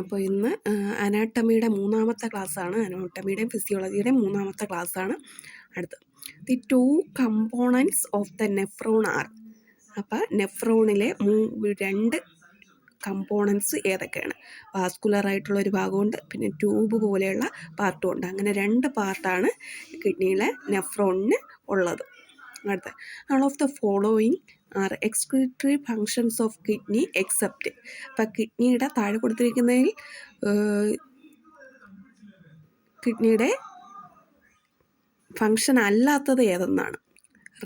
അപ്പോൾ ഇന്ന് അനാട്ടമിയുടെ 3ാമത്തെ ക്ലാസ്സാണ്. അനാട്ടമിയുടെയും ഫിസിയോളജിയുടെയും 3ാമത്തെ ക്ലാസ്സാണ്. അടുത്ത് the 2 components of the nephron are. അപ്പോൾ നെഫ്രോണിലെ 2 കമ്പോണൻസ് ഏതൊക്കെയാണ്? വാസ്കുലർ ആയിട്ടുള്ളൊരു ഭാഗമുണ്ട്, പിന്നെ ട്യൂബ് പോലെയുള്ള പാർട്ടും ഉണ്ട്. അങ്ങനെ 2 പാർട്ടാണ് കിഡ്നിയിലെ നെഫ്രോണിന് ഉള്ളത്. അടുത്ത all of the following are excretory functions of kidney except. അപ്പം കിഡ്നിയുടെ താഴെ കൊടുത്തിരിക്കുന്നതിൽ കിഡ്നിയുടെ ഫങ്ഷൻ അല്ലാത്തത് ഏതെന്നാണ്.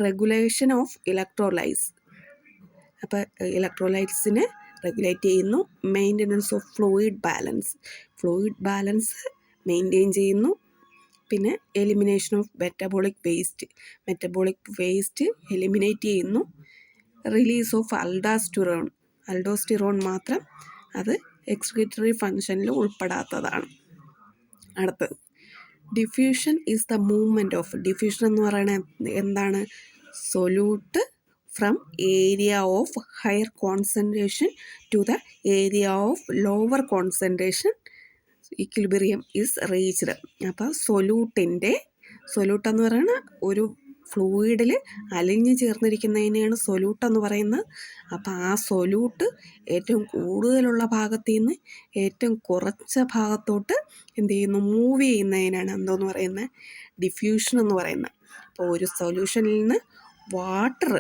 Regulation of electrolytes. അപ്പോൾ ഇലക്ട്രോലൈറ്റ്സിനെ റെഗുലേറ്റ് ചെയ്യുന്നു. Maintenance of fluid balance maintain ചെയ്യുന്നു. പിന്നെ elimination of metabolic waste eliminate ചെയ്യുന്നു. റിലീസ് ഓഫ് അൽഡോസ്റ്റിറോൺ മാത്രം അത് എക്സ്ക്രീറ്ററി ഫങ്ഷനിൽ ഉൾപ്പെടാത്തതാണ്. അടുത്തത് diffusion is the movement of. Diffusion എന്ന് പറയുന്നത് എന്താണ്? Solute from area of higher concentration to the area of lower concentration equilibrium is reached. അപ്പോൾ സൊല്യൂട്ട് എന്ന് പറയുന്നത് ഒരു ഫ്ലൂയിഡിൽ അലിഞ്ഞു ചേർന്നിരിക്കുന്നതിനെയാണ് സൊല്യൂട്ട് എന്ന് പറയുന്നത്. അപ്പോൾ ആ സൊല്യൂട്ട് ഏറ്റവും കൂടുതലുള്ള ഭാഗത്തു നിന്ന് ഏറ്റവും കുറച്ച ഭാഗത്തോട്ട് എന്ത് ചെയ്യുന്നു? മൂവ് ചെയ്യുന്നതിനാണ് എന്തോന്ന് പറയുന്നത്? ഡിഫ്യൂഷൻ എന്ന് പറയുന്നത്. അപ്പോൾ ഒരു സൊല്യൂഷനിൽ നിന്ന് വാട്ടർ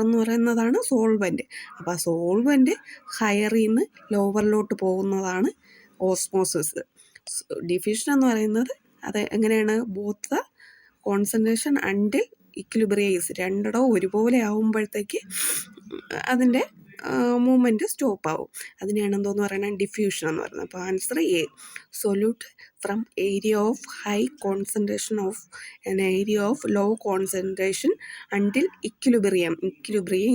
എന്ന് പറയുന്നതാണ് സോൾവെൻറ്റ്. അപ്പോൾ ആ സോൾവെൻറ്റ് ഹയറിൽ നിന്ന് ലോവറിലോട്ട് പോകുന്നതാണ് ഓസ്മോസിസ്. ഡിഫ്യൂഷൻ എന്ന് പറയുന്നത് അത് എങ്ങനെയാണ്? Both the concentration until equilibrium രണ്ടിടവും ഒരുപോലെ ആകുമ്പോഴത്തേക്ക് അതിൻ്റെ മൂവ്മെൻറ്റ് സ്റ്റോപ്പ് ആവും. അതിനെയാണ് എന്തോന്ന് പറയുന്നത്? ഡിഫ്യൂഷൻ എന്ന് പറയുന്നത്. അപ്പോൾ answer A. Solute from area of high concentration of area of low concentration until equilibrium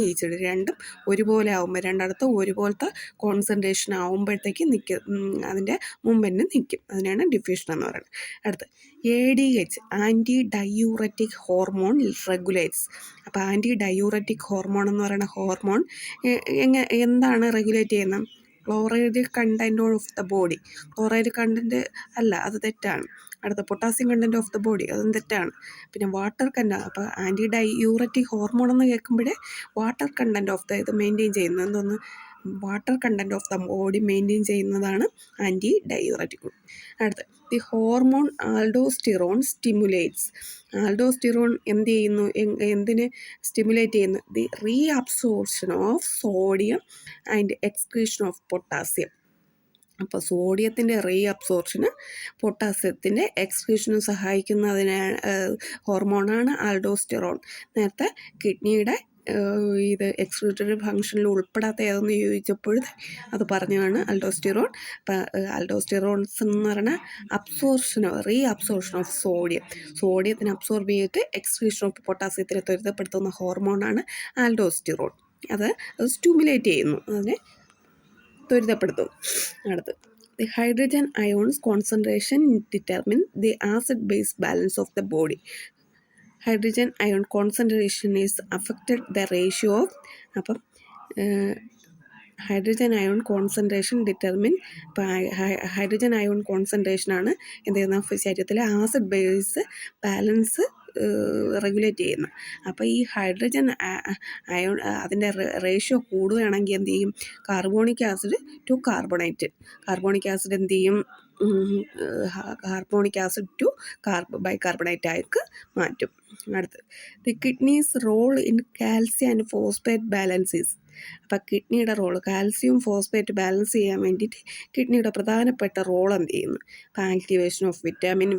reached. രണ്ടും ഒരുപോലെ ആകുമ്പോൾ രണ്ടിടത്തും ഒരുപോലത്തെ കോൺസെൻട്രേഷൻ ആകുമ്പോഴത്തേക്ക് അതിൻ്റെ മൂവ്മെൻറ്റ് നിൽക്കും. അതിനാണ് ഡിഫ്യൂഷൻ എന്ന് പറയുന്നത്. അടുത്ത് ADH anti diuretic hormone regulates. അപ്പോൾ ആൻറ്റി ഡയൂററ്റിക് ഹോർമോൺ എന്ന് പറയുന്ന ഹോർമോൺ എന്താണ് റെഗുലേറ്റ് ചെയ്യുന്നത്? Chloride content of the body. Chloride content അല്ല, അത് തെറ്റാണ്. അടുത്ത potassium content of the body, അതും തെറ്റാണ്. പിന്നെ വാട്ടർ കണ്ടൻറ്റ്. അപ്പോൾ ആൻറ്റി ഡയൂററ്റിക് ഹോർമോൺ എന്ന് കേൾക്കുമ്പോഴേ വാട്ടർ കണ്ടൻറ്റ് ഓഫ് ദ ഇത് മെയിൻറ്റെയിൻ ചെയ്യുന്നത് എന്തോന്ന്? Water content of the body maintain ചെയ്യുന്നതാണ് ആൻറ്റി ഡയൂററ്റിക്. അടുത്ത് the hormone aldosterone stimulates. Aldosterone എന്ത് ചെയ്യുന്നു? എന്തിനെ സ്റ്റിമുലേറ്റ് ചെയ്യുന്നു? The reabsorption of sodium and excretion of potassium. അപ്പോൾ സോഡിയത്തിൻ്റെ റീഅബ്സോർപ്ഷന് പൊട്ടാസ്യത്തിൻ്റെ എക്സ്ക്രീഷനും സഹായിക്കുന്നതിന് ഹോർമോണാണ് ആൽഡോസ്റ്റിറോൺ. നേരത്തെ കിഡ്നിയുടെ ഇത് എക്സ്ക്രീറ്ററി ഫങ്ഷനിൽ ഉൾപ്പെടാത്ത ഏതെന്ന് ചോദിച്ചപ്പോൾ അത് പറഞ്ഞതാണ് ആൽഡോസ്റ്റിറോൺ. അപ്പം ആൽഡോസ്റ്റിറോൺസ് എന്ന് പറഞ്ഞാൽ റീഅബ്സോർപ്ഷൻ ഓഫ് സോഡിയത്തിന് അബ്സോർബ് ചെയ്തിട്ട് എക്സ്ക്രീഷൻ ഓഫ് പൊട്ടാസ്യത്തിനെ ത്വരിതപ്പെടുത്തുന്ന ഹോർമോണാണ് ആൽഡോസ്റ്റിറോൺ. അത് സ്റ്റിമുലേറ്റ് ചെയ്യുന്നു, അതിനെ ത്വരിതപ്പെടുത്തും. അടുത്ത് the hydrogen ions concentration determine the acid base balance of the body. Hydrogen ion concentration is affected the ratio of. അപ്പം ഹൈഡ്രജൻ അയോൺ കോൺസെൻട്രേഷൻ ഡിറ്റർമിൻ. ഇപ്പം hydrogen ion കോൺസെൻട്രേഷനാണ് എന്ത് ചെയ്യുന്ന ശരീരത്തിലെ ആസിഡ് ബേസ് ബാലൻസ് റെഗുലേറ്റ് ചെയ്യുന്നത്. അപ്പോൾ ഈ ഹൈഡ്രജൻ അയോൺ അതിൻ്റെ ratio കൂടുകയാണെങ്കിൽ എന്ത് ചെയ്യും? Carbonic acid to carbonic acid എന്ത് ചെയ്യും? കാർബോണിക് ആസിഡ് ടു ബൈകാർബണേറ്റ് ആയിട്ട് മാറ്റും. അടുത്ത് the kidneys role in calcium and phosphate balances. അപ്പം കിഡ്നിയുടെ റോള് കാൽസ്യം ഫോസ്ഫേറ്റ് ബാലൻസ് ചെയ്യാൻ വേണ്ടിയിട്ട് കിഡ്നിയുടെ പ്രധാനപ്പെട്ട റോൾ എന്ത് ചെയ്യുന്നു? അപ്പം ആക്ടിവേഷൻ ഓഫ് വിറ്റാമിൻ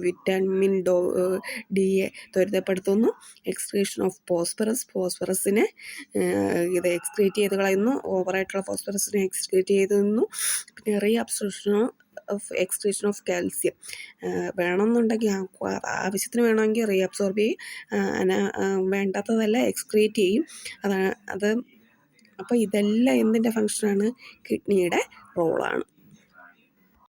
ഡിയെ ത്വരിതപ്പെടുത്തുന്നു. എക്സ്ക്രീഷൻ ഓഫ് ഫോസ്ഫറസിനെ ഇത് എക്സ്ക്രീറ്റ് ചെയ്ത് കളയുന്നു. ഓവറായിട്ടുള്ള ഫോസ്ഫറസിനെ എക്സ്ക്രീറ്റ് ചെയ്തു. പിന്നെ എക്സ്ക്രീഷൻ ഓഫ് കാൽസ്യം വേണമെന്നുണ്ടെങ്കിൽ ആവശ്യത്തിന് വേണമെങ്കിൽ റീഅബ്സോർബ് ചെയ്യും, വേണ്ടാത്തതല്ല എക്സ്ക്രീറ്റ് ചെയ്യും. അത് അപ്പോൾ ഇതെല്ലാം എന്തിൻ്റെ ഫങ്ഷനാണ്? കിഡ്നിയുടെ റോളാണ്.